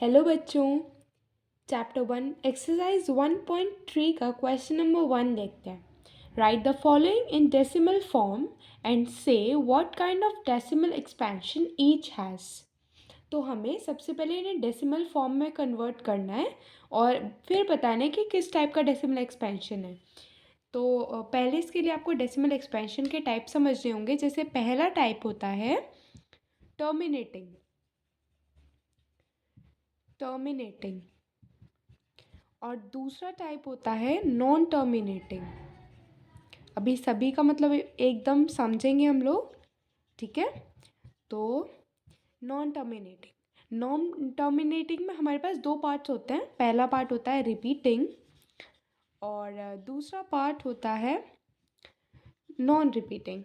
Hello बच्चों। Chapter 1 exercise 1.3 का question number 1 देखते हैं। Write the following in decimal form and say what kind of decimal expansion each has. तो हमें सबसे पहले इन्हें डेसिमल फॉर्म में कन्वर्ट करना है और फिर बताना है कि किस टाइप का डेसिमल एक्सपेंशन है। तो पहले इसके लिए आपको डेसिमल एक्सपेंशन के टाइप समझने होंगे। जैसे पहला टाइप होता है टर्मिनेटिंग। टर्मिनेटिंग और दूसरा टाइप होता है नॉन टर्मिनेटिंग। अभी सभी का मतलब एकदम समझेंगे हम लोग, ठीक है। तो नॉन टर्मिनेटिंग, नॉन टर्मिनेटिंग में हमारे पास दो पार्ट्स होते हैं। पहला पार्ट होता है रिपीटिंग और दूसरा पार्ट होता है नॉन रिपीटिंग।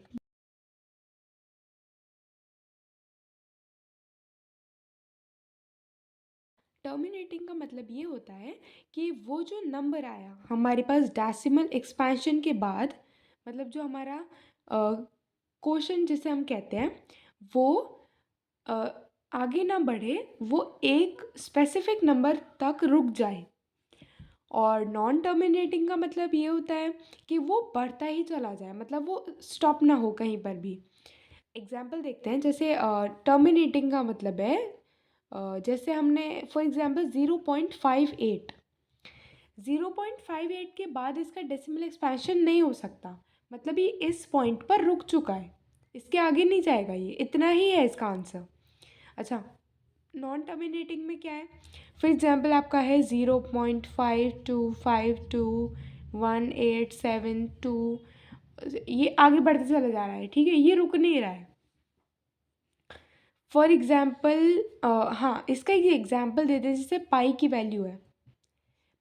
टर्मिनेटिंग का मतलब ये होता है कि वो जो नंबर आया हमारे पास डेसिमल एक्सपेंशन के बाद, मतलब जो हमारा क्वोशंट जिसे हम कहते हैं, वो अ, आगे ना बढ़े, वो एक स्पेसिफिक नंबर तक रुक जाए। और नॉन टर्मिनेटिंग का मतलब ये होता है कि वो बढ़ता ही चला जाए, मतलब वो स्टॉप ना हो कहीं पर भी। एग्जाम्पल देखते हैं। जैसे टर्मिनेटिंग का मतलब है जैसे हमने फॉर एग्जाम्पल 0.58, 0.58 के बाद इसका डेसिमल एक्सपेंशन नहीं हो सकता। मतलब ये इस पॉइंट पर रुक चुका है, इसके आगे नहीं जाएगा, ये इतना ही है इसका आंसर। अच्छा, नॉन टर्मिनेटिंग में क्या है? फॉर एग्जाम्पल आपका है 0.52521872, ये आगे बढ़ते चला जा रहा है, ठीक है, ये रुक नहीं रहा है। फॉर एग्ज़ाम्पल हाँ, इसका एक एग्जाम्पल देते हैं। जैसे पाई की वैल्यू है,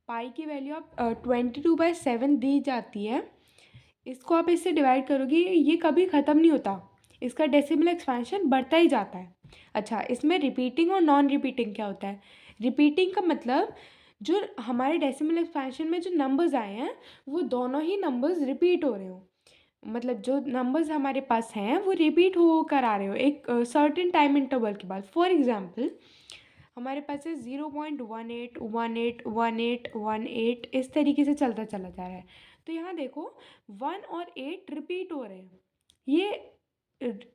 पाई की वैल्यू आप 22/7 दी जाती है। इसको आप इससे डिवाइड करोगे, ये कभी ख़त्म नहीं होता, इसका डेसिमल एक्सपेंशन बढ़ता ही जाता है। अच्छा, इसमें रिपीटिंग और नॉन रिपीटिंग क्या होता है? रिपीटिंग का मतलब जो हमारे डेसिमल एक्सपेंशन में जो नंबर्स आए हैं, वो दोनों ही नंबर्स रिपीट हो रहे हो। मतलब जो नंबर्स हमारे पास हैं वो रिपीट हो कर आ रहे हो एक सर्टेन टाइम इंटरवल के बाद। फॉर एग्जांपल हमारे पास है 0.18181818, इस तरीके से चलता चला जा रहा है। तो यहाँ देखो 1 और 8 रिपीट हो रहे हैं। ये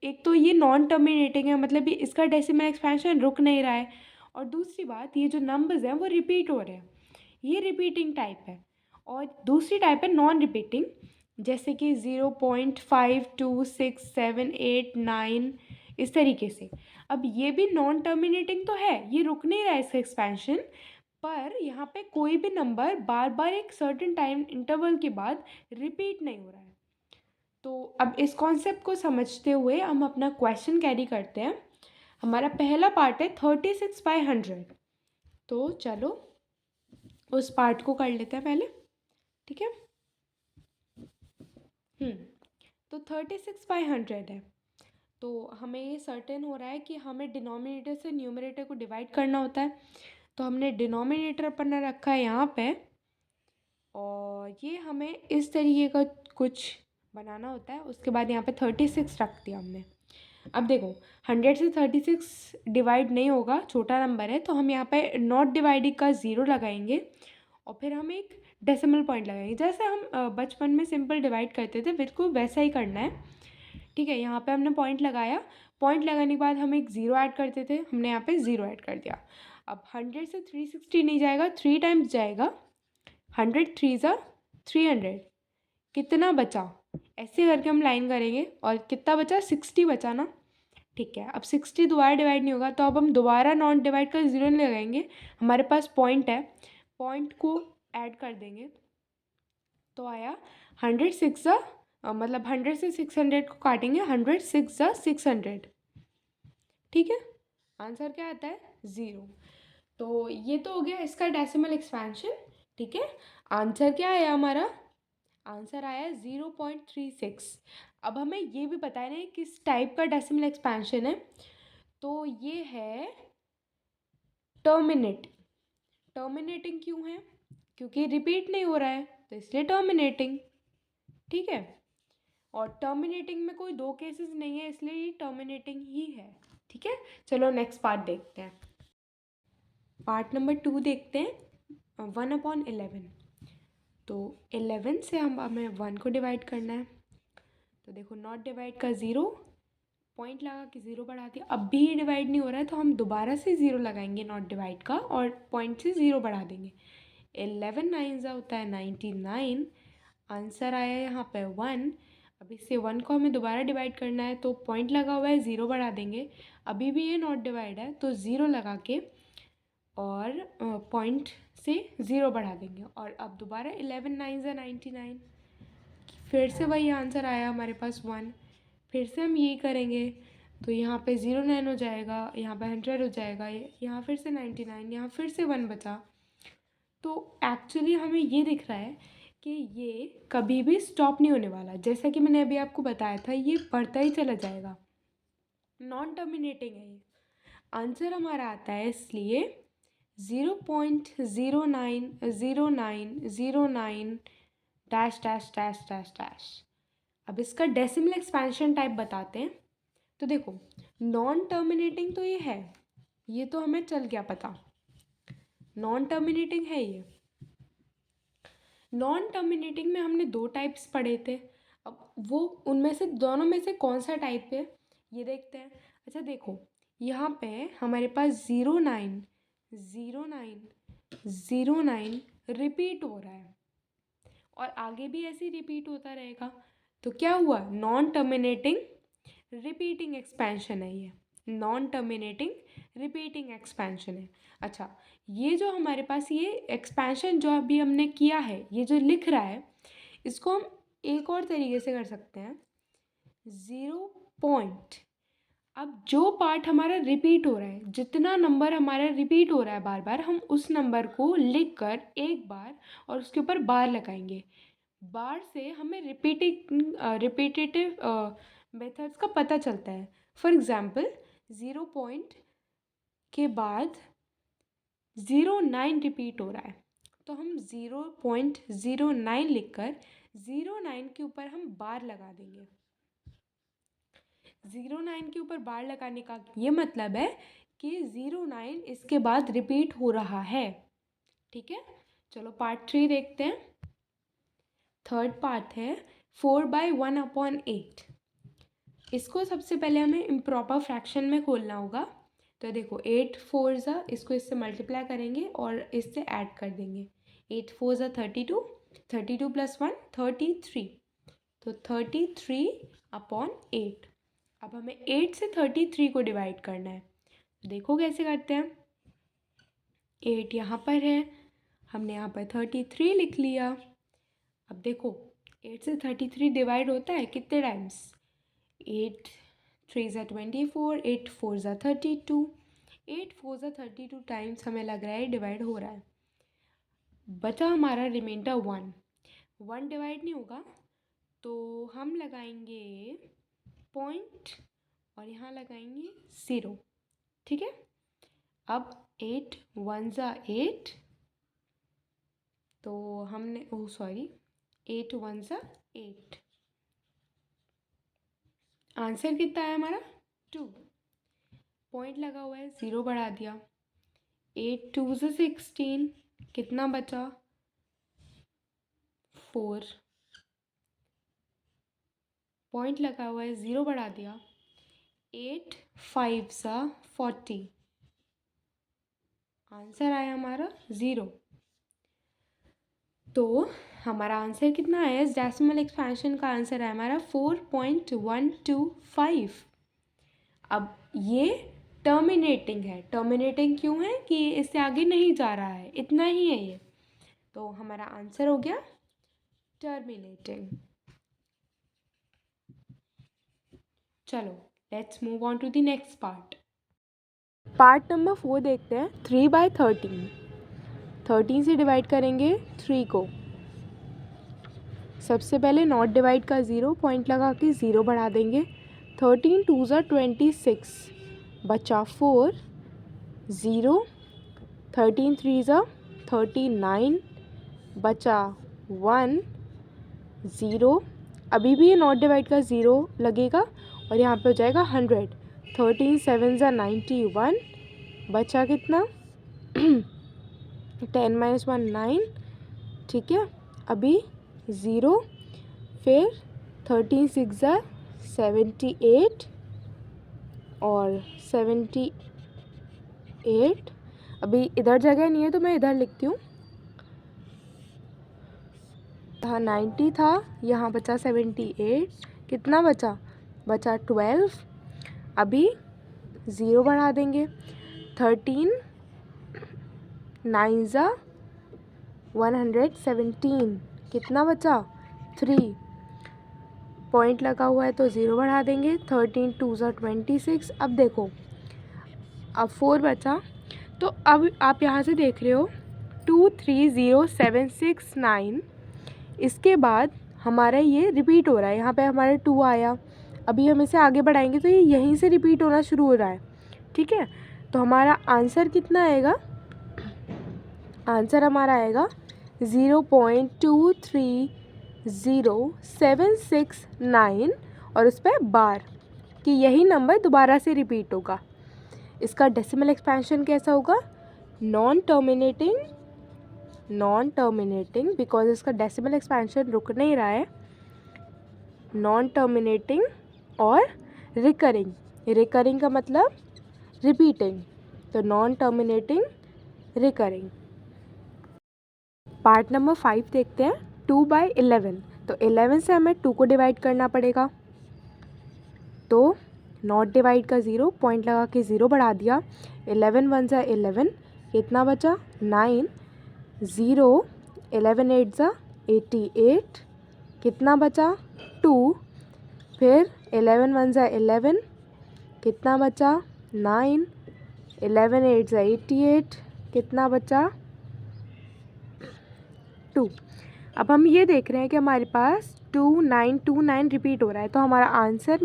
एक तो ये नॉन टर्मिनेटिंग है, मतलब ये इसका डेसिमल एक्सपेंशन रुक नहीं रहा है। और दूसरी बात, ये जो नंबर्स हैं वो रिपीट हो रहे हैं, ये रिपीटिंग टाइप है। और दूसरी टाइप है नॉन रिपीटिंग, जैसे कि 0.526789, इस तरीके से। अब ये भी नॉन टर्मिनेटिंग तो है, ये रुक नहीं रहा है इसका एक्सपेंशन, पर यहाँ पे कोई भी नंबर बार बार एक सर्टेन टाइम इंटरवल के बाद रिपीट नहीं हो रहा है। तो अब इस कॉन्सेप्ट को समझते हुए हम अपना क्वेश्चन कैरी करते हैं। हमारा पहला पार्ट है 36/100। तो चलो उस पार्ट को कर लेते हैं पहले, ठीक है। हम्म तो 36/100 है। तो हमें ये सर्टेन हो रहा है कि हमें डिनोमिनेटर से न्यूमरेटर को डिवाइड करना होता है। तो हमने डिनोमिनेटर अपना रखा है यहाँ पे, और ये हमें इस तरीके का कुछ बनाना होता है। उसके बाद यहाँ पे 36 रख दिया हमने। अब देखो 100 से 36 डिवाइड नहीं होगा, छोटा नंबर है, तो हम यहाँ पे नॉट डिवाइडिंग का ज़ीरो लगाएंगे और फिर हम एक डेसिमल पॉइंट लगाएंगे। जैसे हम बचपन में सिंपल डिवाइड करते थे, बिल्कुल वैसा ही करना है, ठीक है। यहाँ पे हमने पॉइंट लगाया, पॉइंट लगाने के बाद हम एक ज़ीरो ऐड करते थे, हमने यहाँ पे ज़ीरो ऐड कर दिया। अब 100 से 360 नहीं जाएगा, 3 टाइम्स जाएगा। 100 3 ज़ा 300, कितना बचा? ऐसे करके हम लाइन करेंगे और कितना बचा? 60 बचा ना, ठीक है। अब 60 दोबारा डिवाइड नहीं होगा, तो अब हम दोबारा नॉन डिवाइड कर ज़ीरो नहीं लगाएंगे, हमारे पास पॉइंट है, पॉइंट को ऐड कर देंगे। तो आया 100 6 मतलब 100 से 600 को काटेंगे, 100 6 600, ठीक है। आंसर क्या आता है? ज़ीरो। तो ये तो हो गया इसका डेसिमल एक्सपेंशन, ठीक है। आंसर क्या आया हमारा? आंसर आया 0.36। अब हमें ये भी बताना है किस टाइप का डेसिमल एक्सपेंशन है। तो ये है टर्मिनेट। टर्मिनेटिंग क्यों है? क्योंकि रिपीट नहीं हो रहा है, तो इसलिए टर्मिनेटिंग, ठीक है। और टर्मिनेटिंग में कोई दो केसेस नहीं है, इसलिए ये टर्मिनेटिंग ही है, ठीक है। चलो नेक्स्ट पार्ट देखते हैं। पार्ट नंबर 2 देखते हैं, 1/11। तो 11 से हमें 1 को डिवाइड करना है। तो देखो नॉट डिवाइड का 0, पॉइंट लगा के 0 बढ़ा दिया। अब भी ये डिवाइड नहीं हो रहा है तो हम दोबारा से 0 लगाएंगे नॉट डिवाइड का और पॉइंट से 0 बढ़ा देंगे। 11 9 होता है 99। आंसर आया यहाँ पे 1। अब इससे 1 को हमें दोबारा डिवाइड करना है तो पॉइंट लगा हुआ है, 0 बढ़ा देंगे। अभी भी ये नॉट डिवाइड है तो 0 लगा के और पॉइंट से 0 बढ़ा देंगे। और अब दोबारा 11 9 99, फिर से वही आंसर आया हमारे पास 1। फिर से हम यही करेंगे तो यहाँ पे 09 हो जाएगा, यहाँ पे 100 हो जाएगा, यहाँ फिर से 99, यहाँ फिर से 1 बचा। तो एक्चुअली हमें ये दिख रहा है कि ये कभी भी स्टॉप नहीं होने वाला। जैसा कि मैंने अभी आपको बताया था, ये बढ़ता ही चला जाएगा, नॉन टर्मिनेटिंग है ये। आंसर हमारा आता है इसलिए 0.090909 dash dash dash dash dash. अब इसका डेसिमल एक्सपेंशन टाइप बताते हैं। तो देखो नॉन टर्मिनेटिंग तो ये है, ये तो हमें चल गया पता, नॉन टर्मिनेटिंग है ये। नॉन टर्मिनेटिंग में हमने 2 टाइप्स पढ़े थे। अब वो उनमें से दोनों में से कौन सा टाइप है ये देखते हैं। अच्छा देखो यहाँ पे हमारे पास 09 रिपीट हो रहा है और आगे भी ऐसे ही रिपीट होता रहेगा। तो क्या हुआ, नॉन टर्मिनेटिंग रिपीटिंग एक्सपेंशन है ये, नॉन टर्मिनेटिंग रिपीटिंग एक्सपेंशन है। अच्छा ये जो हमारे पास ये एक्सपेंशन जो अभी हमने किया है, ये जो लिख रहा है, इसको हम एक और तरीके से कर सकते हैं। 0 पॉइंट, अब जो पार्ट हमारा रिपीट हो रहा है, जितना नंबर हमारा रिपीट हो रहा है बार बार, हम उस नंबर को लिख कर एक बार और उसके ऊपर बार लगाएंगे। बार से हमें रिपीटेटिव मेथड्स का पता चलता है। फॉर एग्ज़ाम्पल 0 पॉइंट के बाद 09 रिपीट हो रहा है तो हम 0.09 लिखकर 09 के ऊपर हम बार लगा देंगे। 09 के ऊपर बार लगाने का ये मतलब है कि 09 इसके बाद रिपीट हो रहा है। ठीक है, चलो पार्ट 3 देखते हैं। थर्ड पार्ट है 4/1/8। इसको सबसे पहले हमें इम्प्रॉपर फ्रैक्शन में खोलना होगा। तो देखो 8 4 इसको इससे मल्टीप्लाई करेंगे और इससे ऐड कर देंगे। 8 4 32, 32 + 1 33, तो 33/8। अब हमें 8 से 33 को डिवाइड करना है। देखो कैसे करते हैं। 8 यहाँ पर है, हमने यहाँ पर 33 लिख लिया। अब देखो 8 से 33 डिवाइड होता है कितने टाइम्स, 8 3 24, 8 4 32, 8 4 32 टाइम्स हमें लग रहा है डिवाइड हो रहा है। बचा हमारा रिमाइंडर 1 डिवाइड नहीं होगा तो हम लगाएंगे पॉइंट और यहाँ लगाएंगे 0। ठीक है, अब 8 1 8, तो हमने 8 1 8। आंसर कितना है हमारा 2। पॉइंट लगा हुआ है, 0 बढ़ा दिया। 8 2 16, कितना बचा 4। पॉइंट लगा हुआ है, 0 बढ़ा दिया। 8 5 40, आंसर आया हमारा 0। तो हमारा आंसर कितना आया, इस डेसिमल एक्सपेंशन का आंसर है हमारा 4.125। अब ये टर्मिनेटिंग है। टर्मिनेटिंग क्यों है कि इससे आगे नहीं जा रहा है, इतना ही है ये। तो हमारा आंसर हो गया टर्मिनेटिंग। चलो let's move on to the next part. Part number 4 देखते हैं। 3/13। 13 से डिवाइड करेंगे 3 को। सबसे पहले नॉट डिवाइड का 0, पॉइंट लगा के 0 बढ़ा देंगे। 13 2 26, बचा 4, 0। 13 3 39, बचा 1, 0। अभी भी ये नॉट डिवाइड का 0 लगेगा और यहाँ पे हो जाएगा 100। 13 7 91, बचा कितना 10 - 1 9, ठीक है। अभी 0, फिर 13 6 ज़ा 78 और 78। अभी इधर जगह नहीं है तो मैं इधर लिखती हूँ। यहाँ 90 था, यहाँ बचा 78, कितना बचा? बचा 12। अभी 0 बढ़ा देंगे, 13 9 ज़ा 117, कितना बचा? 3। पॉइंट लगा हुआ है तो 0 बढ़ा देंगे, 13 2 ज़ा 26। अब देखो, अब 4 बचा, तो अब आप यहाँ से देख रहे हो 2 3 0 7 6 9। इसके बाद हमारा ये रिपीट हो रहा है, यहाँ पे हमारा 2 आया। अभी हम इसे आगे बढ़ाएंगे तो ये यहीं से रिपीट होना शुरू हो रहा है, ठीक है। तो हमारा आंसर कितना आएगा? आंसर हमारा आएगा 0.230,769 और उस पर बार, कि यही नंबर दोबारा से रिपीट होगा। इसका डेसिमल एक्सपेंशन कैसा होगा? नॉन टर्मिनेटिंग, बिकॉज इसका डेसिमल एक्सपेंशन रुक नहीं रहा है। नॉन टर्मिनेटिंग और रिकरिंग का मतलब रिपीटिंग, तो non terminating recurring. Part number 5 देखते हैं, 2/11। तो 11 से हमें 2 को डिवाइड करना पड़ेगा, तो नॉट डिवाइड का 0, पॉइंट लगा के 0 बढ़ा दिया। 11 1 ज़ा 11, कितना बचा? 9। 0 11 8 ज़ा 88, कितना बचा? 2। फिर 11 1 ज़ा 11, कितना बचा? 9। 11 8 ज़ा 88, कितना बचा? 2। अब हम ये देख रहे हैं कि हमारे पास 2929 रिपीट हो रहा है, तो हमारा आंसर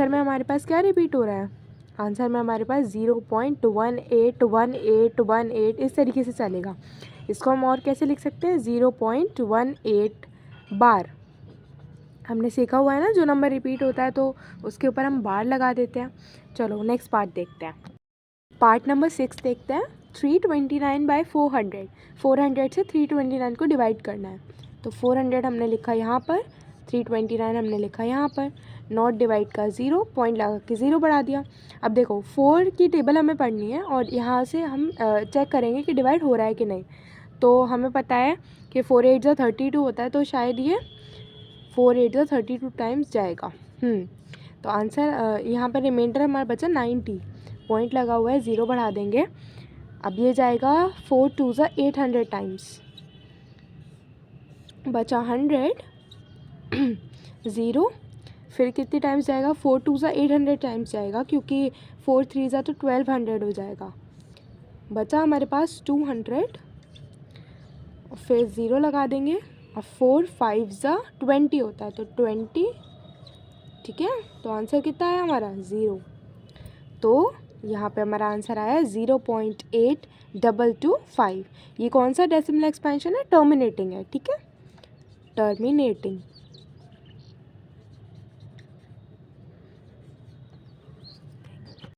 में हमारे पास क्या रिपीट हो रहा है? आंसर में हमारे पास 0.181818 इस तरीके से चलेगा। इसको हम और कैसे लिख सकते हैं? 0.18 बार। हमने सीखा हुआ है ना, जो नंबर रिपीट होता है तो उसके ऊपर हम बार लगा देते हैं। चलो नेक्स्ट पार्ट देखते हैं। पार्ट नंबर 6 देखते हैं, 329/400। 400 से 329 को डिवाइड करना है, तो 400 हमने लिखा यहाँ पर, 329 हमने लिखा यहाँ पर। नॉट डिवाइड का 0, पॉइंट लगा के 0 बढ़ा दिया। अब देखो 4 की टेबल हमें पढ़नी है और यहाँ से हम चेक करेंगे कि डिवाइड हो रहा है कि नहीं। तो हमें पता है कि 4 8 ज़ा 32 होता है, तो शायद ये 4 8 ज़ा 32 टाइम्स जाएगा। तो आंसर यहाँ पर रिमाइंडर हमारा बचा 90, पॉइंट लगा हुआ है, 0 बढ़ा देंगे। अब ये जाएगा 4 2 ज़ा 800 टाइम्स, बचा 100। 0 फिर कितनी टाइम्स जाएगा? 4 2 ज़ा 800 टाइम्स जाएगा, क्योंकि 4 3 ज़ा तो 1200 हो जाएगा। बचा हमारे पास 200, फिर 0 लगा देंगे। और 4 5 ज़ा 20 होता है, तो 20, ठीक है। तो आंसर कितना है हमारा? 0। तो यहाँ पे हमारा आंसर आया 0.8225। ये कौन सा डेसिमल एक्सपेंशन है? टर्मिनेटिंग है, ठीक है, टर्मिनेटिंग।